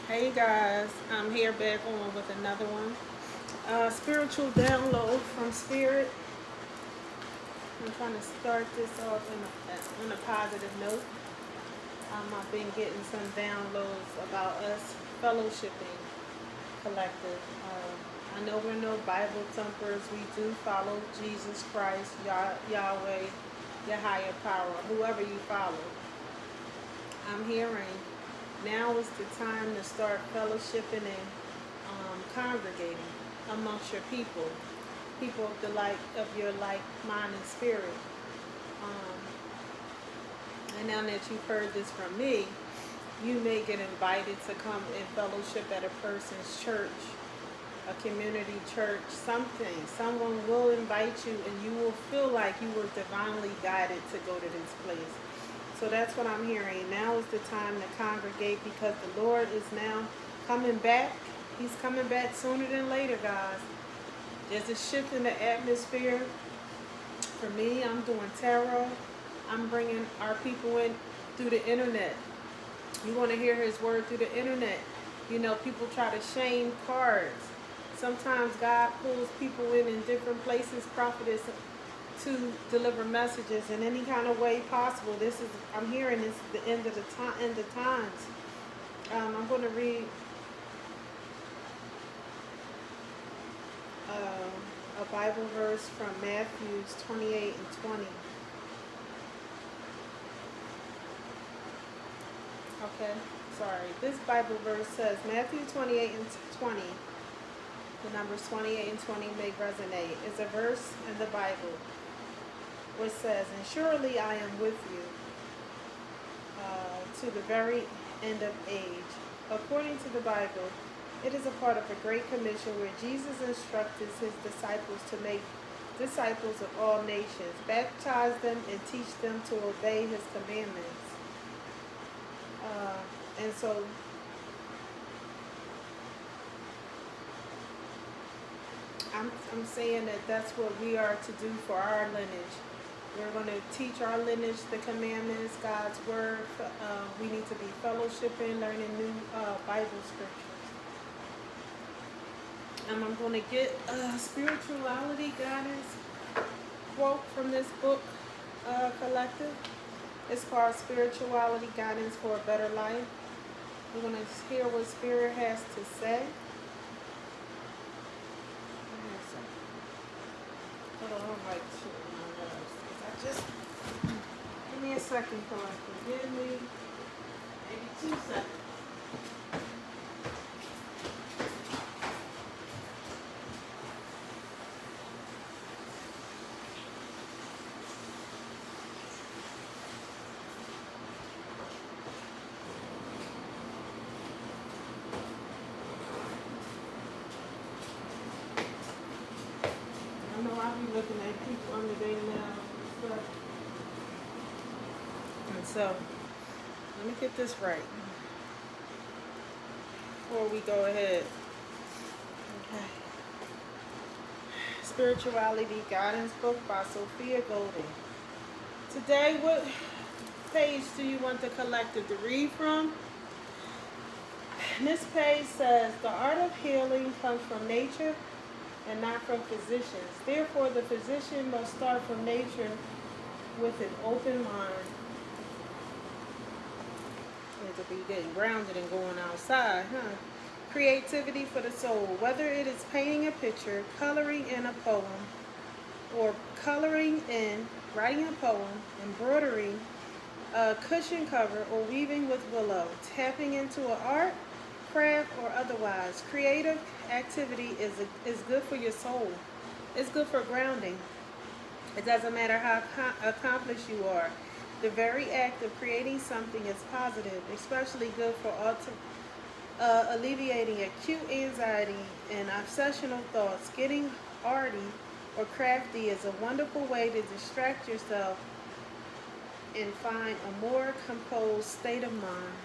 Hey guys, I'm here back on with another one. Spiritual download from Spirit. I'm trying to start this off on a positive note. I've been getting some downloads about us fellowshipping collective. I know we're no Bible thumpers. We do follow Jesus Christ, Yahweh, your higher power, whoever you follow. I'm hearing now is the time to start fellowshipping and congregating amongst your people of the like of your like mind and spirit. Um, and now that you've heard this from me, you may get invited to come and fellowship at a person's church, a community church, something. Someone will invite you, and you will feel like you were divinely guided to go to this place. So that's what I'm hearing. Now is the time to congregate because the Lord is now coming back. He's coming back sooner than later, guys. There's a shift in the atmosphere. For me, I'm doing tarot. I'm bringing our people in through the internet. You want to hear his word through the internet. You know, people try to shame cards. Sometimes God pulls people in different places, prophetess, to deliver messages in any kind of way possible. I'm hearing this is the end of the time, end of times. I'm going to read a Bible verse from Matthew 28 and 20. Okay, sorry. This Bible verse says, Matthew 28 and 20, the numbers 28 and 20 may resonate. It's a verse in the Bible which says, and surely I am with you to the very end of age. According to the Bible, it is a part of a great commission where Jesus instructed his disciples to make disciples of all nations, baptize them, and teach them to obey his commandments. And so I'm saying that that's what we are to do for our lineage. We're going to teach our lineage the commandments, God's word. We need to be fellowshipping, learning new Bible scriptures. And I'm going to get spirituality guidance quote from this book collective. It's called Spirituality Guidance for a Better Life. We're going to hear what Spirit has to say. Hold on, I'm like shooting my nose. Give me a second, collective. Give me maybe 2 seconds. I know I'll be looking at people under their nails and stuff. And so, let me get this right before we go ahead. Okay. Spirituality Guidance book by Sophia Golding. Today, what page do you want the collective to read from? This page says, the art of healing comes from nature and not from physicians. Therefore, the physician must start from nature with an open mind. To be getting grounded and going outside, Creativity for the soul, whether it is painting a picture, coloring in a poem, or coloring in, writing a poem, embroidering a cushion cover, or weaving with willow, tapping into an art, craft, or otherwise. Creative activity is good for your soul. It's good for grounding. It doesn't matter how accomplished you are. The very act of creating something is positive, especially good for alleviating acute anxiety and obsessional thoughts. Getting arty or crafty is a wonderful way to distract yourself and find a more composed state of mind.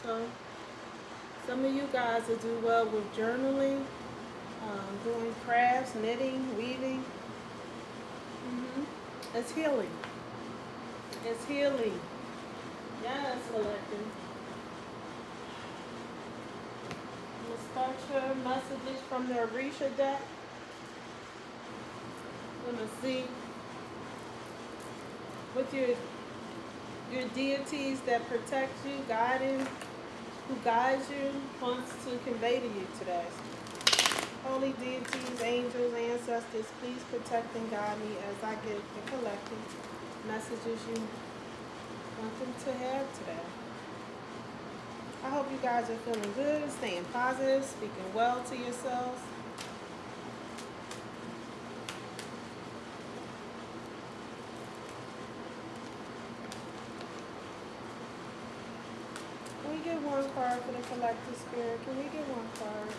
So, some of you guys will do well with journaling, doing crafts, knitting, weaving. It's healing. It's healing. Yes, collective. extra messages from the Orisha deck. I'm gonna see what your deities that protect you, guiding, who guides you, wants to convey to you today. Holy deities, angels, ancestors, please protect and guide me as I give the collective messages you want them to have today. I hope you guys are feeling good, staying positive, speaking well to yourselves. Can we get one card for the collective spirit? Can we get one card?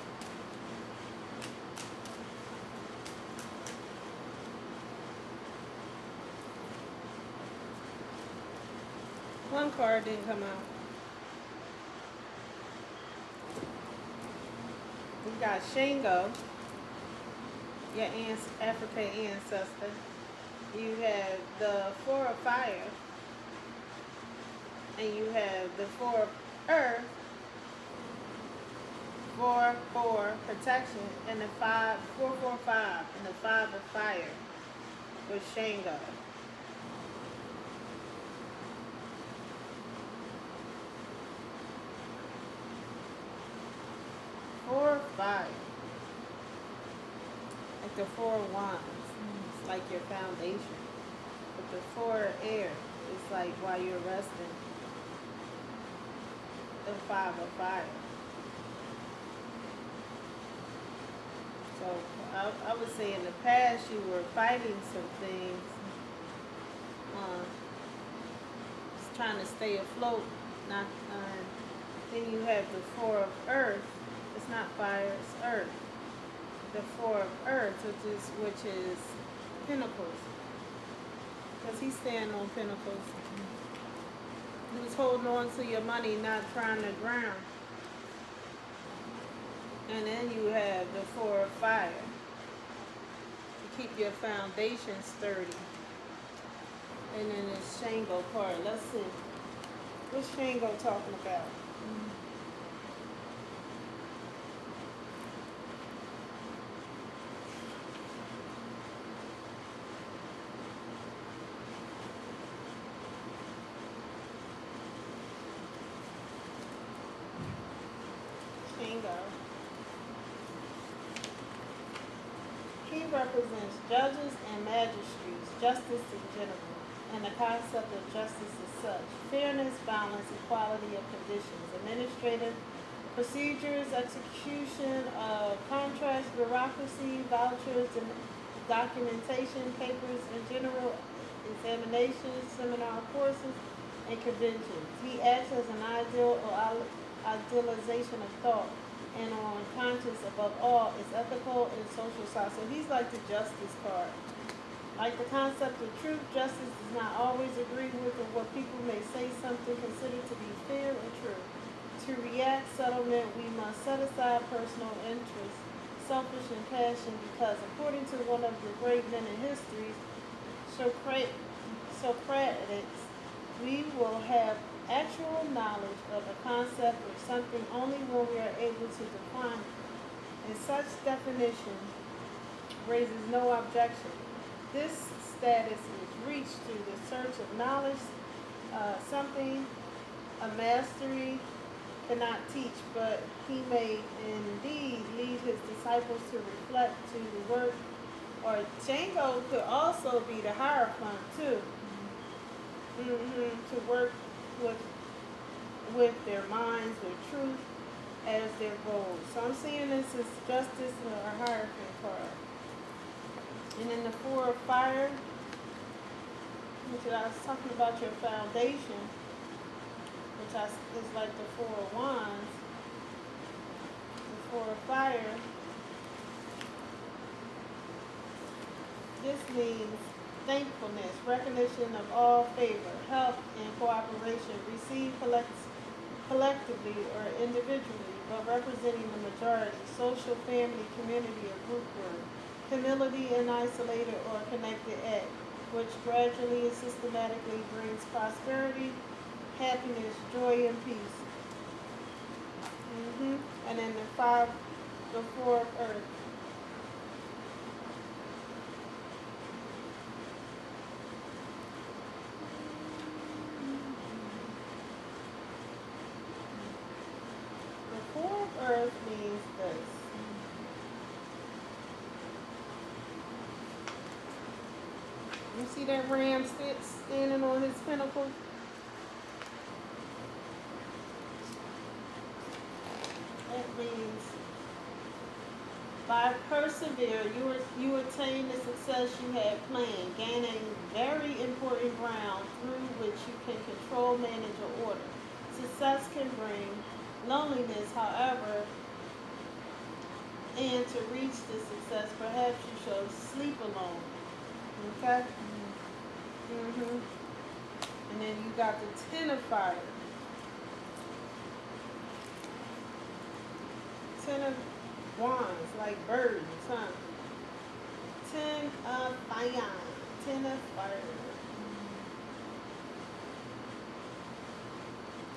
One card didn't come out. We got Shango, your African ancestor. You have the Four of Fire, and you have the Four of Earth, 4 protection, and the 4 4 5, and the 5 of Fire with Shango. Four fire, like the 4 wands. It's like your foundation. But the 4 air is like while you're resting. The 5 of fire. So I would say in the past you were fighting some things, just trying to stay afloat. Not. Then you have the 4 of earth. It's not fire, it's earth. The 4 of earth, which is Pentacles. Because he's standing on Pentacles. He was holding on to your money, not trying to drown. And then you have the 4 of fire. To keep your foundation sturdy. And then this Shango card. Let's see. What's Shango talking about? He represents judges and magistrates, justice in general, and the concept of justice as such: fairness, balance, equality of conditions, administrative procedures, execution of contracts, bureaucracy, vouchers, and documentation, papers in general, examinations, seminar courses, and conventions. He acts as an ideal or idealization of thought, and on conscience above all is ethical and social side. So he's like the justice card. Like the concept of truth, justice does not always agree with or what people may say something considered to be fair and true. To react settlement, we must set aside personal interest, selfish and passion, because according to one of the great men in history, Socrates, we will have actual knowledge of a concept or something only when we are able to define it. And such definition raises no objection. This status is reached through the search of knowledge, something a mastery cannot teach, but he may indeed lead his disciples to reflect to the work. Or Django could also be the Hierophant too. To work with their minds, with truth as their goal. So I'm seeing this as justice or Hierophant card. And then the 4 of fire, which I was talking about your foundation, which is like the 4 of wands. The 4 of fire. This means thankfulness, recognition of all favor, help, and cooperation received collectively or individually, but representing the majority, social, family, community, or group work. Humility and isolated or connected act, which gradually and systematically brings prosperity, happiness, joy, and peace. And then the 5 The fourth earth. The fourth earth means this. You see that ram standing on his pinnacle? That means by persevere, you attain the success you had planned, gaining very important ground through which you can control, manage, or order. Success can bring loneliness, however, and to reach the success, perhaps you shall sleep alone. Okay? Mm-hmm. And then you got the ten of fire. Ten of wands, like birds, huh? Ten of fire. Ten of fire.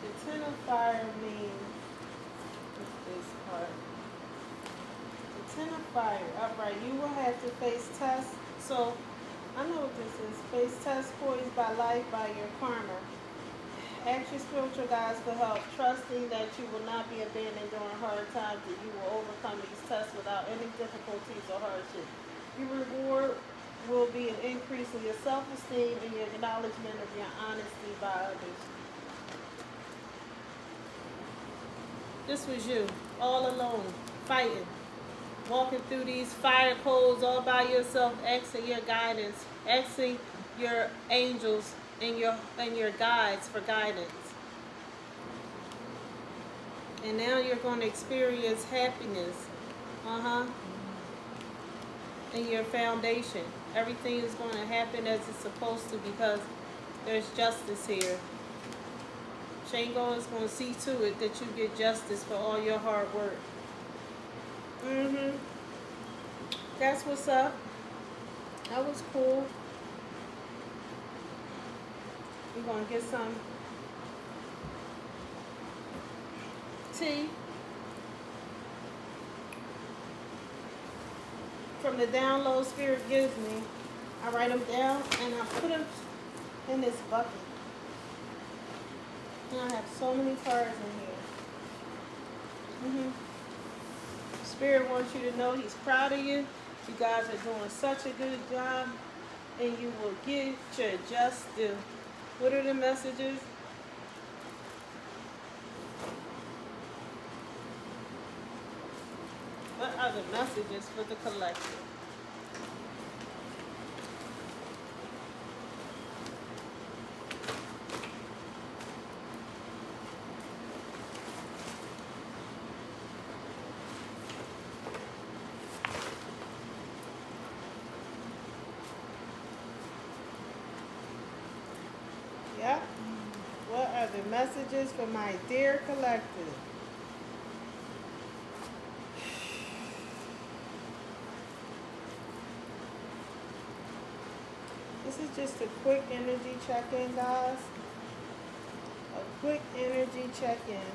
The ten of fire means, what's this part? The ten of fire, upright. You will have to face tests. So, I know what this is. Face tests poised by life, by your karma. Ask your spiritual guides for help, trusting that you will not be abandoned during hard times, that you will overcome these tests without any difficulties or hardship. Your reward will be an increase in your self-esteem and your acknowledgement of your honesty by others. This was you, all alone, fighting, walking through these fire coals all by yourself, asking your guidance, asking your angels and your guides for guidance. And now you're going to experience happiness. In your foundation. Everything is going to happen as it's supposed to because there's justice here. Shango is going to see to it that you get justice for all your hard work. That's what's up. That was cool. We're going to get some tea from the download Spirit gives me. I write them down and I put them in this bucket. And I have so many cards in here. Spirit wants you to know He's proud of you. You guys are doing such a good job, and you will get your just due. What are the messages? What are the messages for the collective? Yep. What are the messages for my dear collective? This is just a quick energy check-in, guys. A quick energy check-in.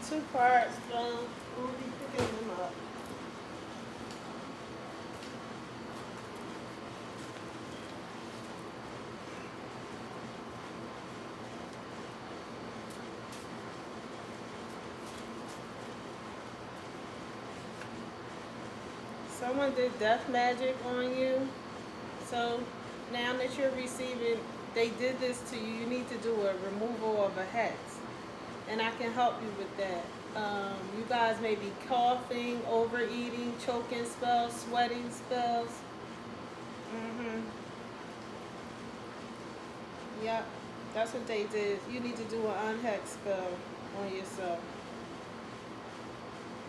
2 cards from, we'll be picking them up. Someone did death magic on you. So now that you're receiving, they did this to you, you need to do a removal of a hex. And I can help you with that. You guys may be coughing, overeating, choking spells, sweating spells. Yep, that's what they did. You need to do an unhex spell on yourself.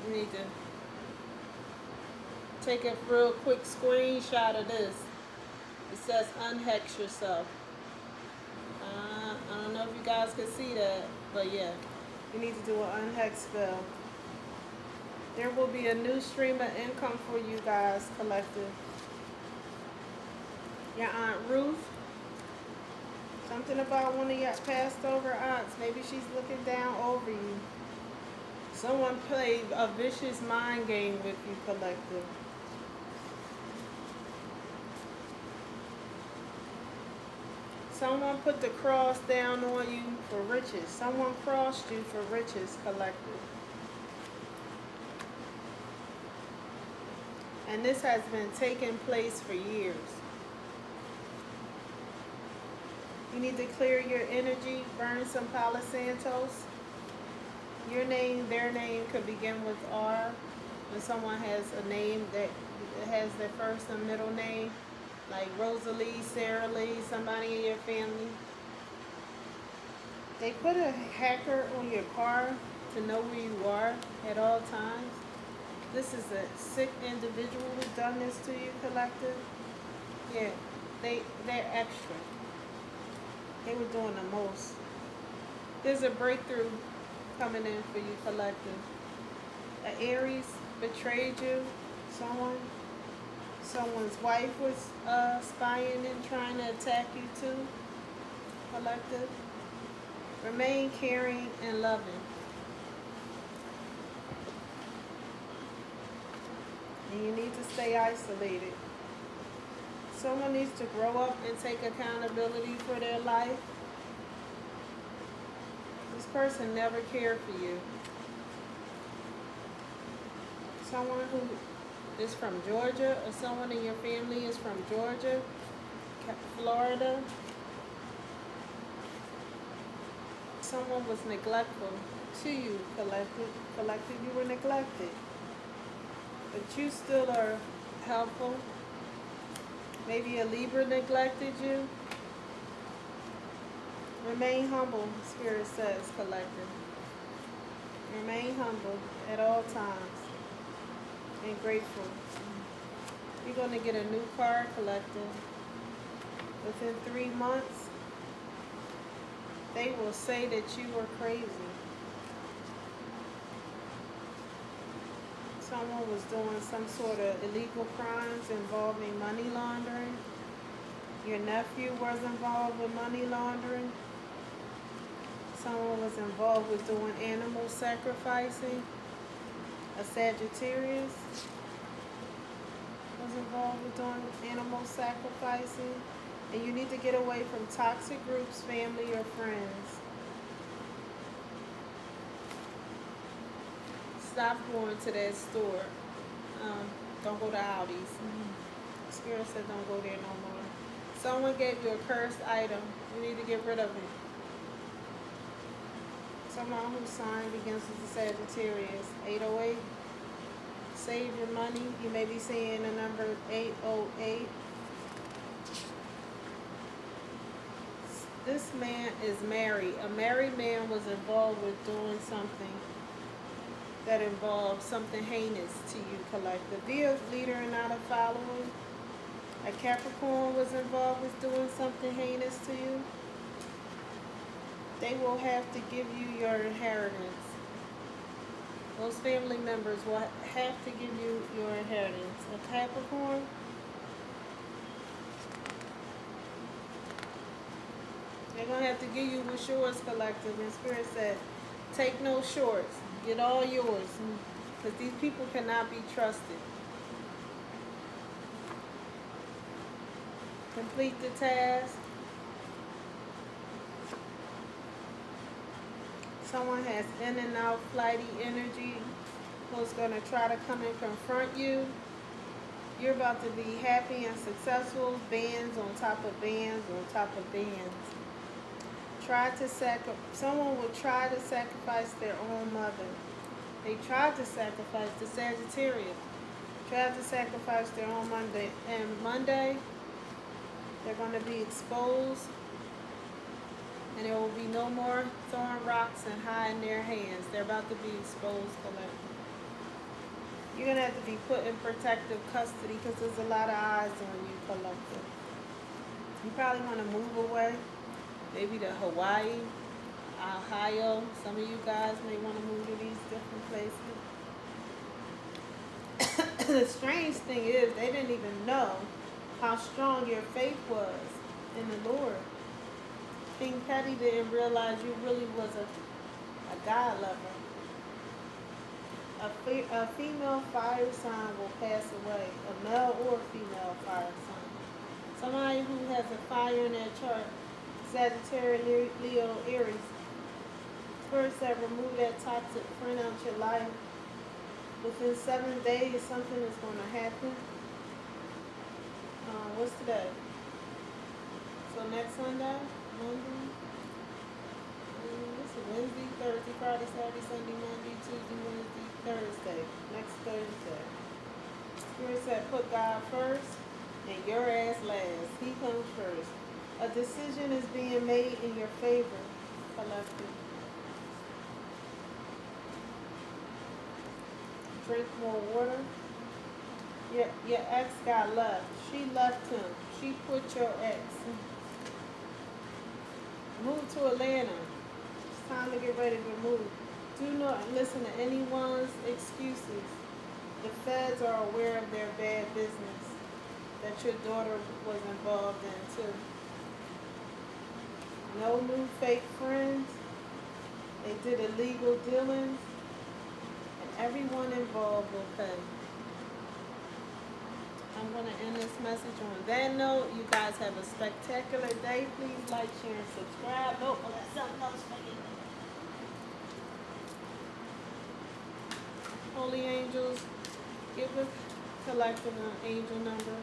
You need to take a real quick screenshot of this. It says unhex yourself. I don't know if you guys can see that, but yeah, you need to do an unhex spell. There will be a new stream of income for you guys, collective. Your Aunt Ruth. Something about one of your passed over aunts. Maybe she's looking down over you. Someone played a vicious mind game with you, collective. Someone put the cross down on you for riches. Someone crossed you for riches, collective. And this has been taking place for years. You need to clear your energy, burn some Palo Santos. Your name, their name could begin with R. When someone has a name that has their first and middle name, like Rosalie, Sarah Lee, somebody in your family. They put a hacker on your car to know where you are at all times. This is a sick individual who's done this to you, collective. Yeah, they're extra. They were doing the most. There's a breakthrough coming in for you, collective. An Aries betrayed you. Someone's wife was spying and trying to attack you too, collective. Remain caring and loving. And you need to stay isolated. Someone needs to grow up and take accountability for their life. This person never cared for you. Someone who is from Georgia, or someone in your family is from Georgia, Florida. Someone was neglectful to you, collective. You were neglected. But you still are helpful. Maybe a Libra neglected you. Remain humble, Spirit says, collective. Remain humble at all times and grateful. You're going to get a new car, collective. Within 3 months, they will say that you were crazy. Someone was doing some sort of illegal crimes involving money laundering. Your nephew was involved with money laundering. Someone was involved with doing animal sacrificing. A Sagittarius was involved with doing animal sacrificing. And you need to get away from toxic groups, family, or friends. Stop going to that store. Don't go to Aldi's. Spirit said don't go there no more. Someone gave you a cursed item. You need to get rid of it. Someone whose sign begins with the Sagittarius. 808. Save your money. You may be seeing the number 808. This man is married. A married man was involved with doing something that involved something heinous to you, collective. Be a leader and not a follower. A Capricorn was involved with doing something heinous to you. They will have to give you your inheritance. Those family members will have to give you your inheritance. A Capricorn, they're going to have to give you what's yours, collective. And Spirit said, take no shorts. Get all yours. Because these people cannot be trusted. Complete the task. Someone has in and out flighty energy who's going to try to come and confront you. You're about to be happy and successful. Bands on top of bands on top of bands. Someone will try to sacrifice their own mother. They tried to sacrifice the Sagittarius. Tried to sacrifice their own Monday. And Monday, they're going to be exposed. And there will be no more throwing rocks and hiding their hands. They're about to be exposed, collective. You're going to have to be put in protective custody because there's a lot of eyes on you, collective. You probably want to move away. Maybe to Hawaii, Ohio. Some of you guys may want to move to these different places. The strange thing is they didn't even know how strong your faith was in the Lord. King Petty didn't realize you really was a God lover. A female fire sign will pass away. A male or female fire sign. Somebody who has a fire in their chart. Sagittarius, Leo, Aries. First, that remove that toxic friend out your life. Within 7 days, something is going to happen. What's today? So next Sunday, Monday. This is Wednesday, Thursday, Friday, Saturday, Sunday, Monday, Tuesday, Wednesday, Thursday. Next Thursday. Spirit said, put God first and your ass last. He comes first. A decision is being made in your favor, collective. Drink more water. Your ex got left. She left him. She put your ex. Move to Atlanta. It's time to get ready to move. Do not listen to anyone's excuses. The feds are aware of their bad business that your daughter was involved in too. No new fake friends. They did illegal dealings. And everyone involved will pay. I'm going to end this message on that note. You guys have a spectacular day. Please like, share, and subscribe. Oh, that's something else for you. Holy angels, give us collecting an angel number.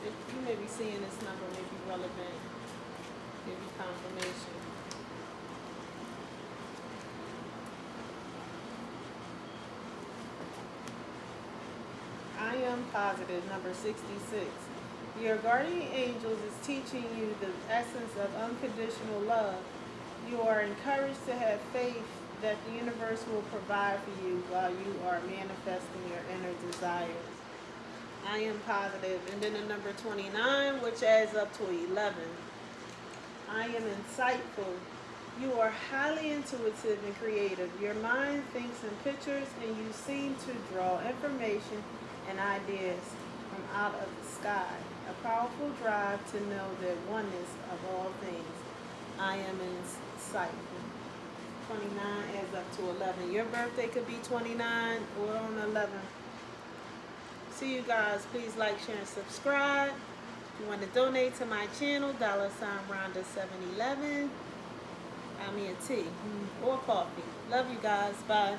If you may be seeing this number may be relevant. Give you confirmation. I am positive, number 66. Your guardian angels is teaching you the essence of unconditional love. You are encouraged to have faith that the universe will provide for you while you are manifesting your inner desires. I am positive. And then the number 29, which adds up to 11. I am insightful. You are highly intuitive and creative. Your mind thinks in pictures and you seem to draw information and ideas from out of the sky. A powerful drive to know the oneness of all things. I am insightful. 29 adds up to 11. Your birthday could be 29 or on 11. See you guys. Please like, share, and subscribe. If you want to donate to my channel, $Rhonda711. Buy me a tea or coffee. Love you guys. Bye.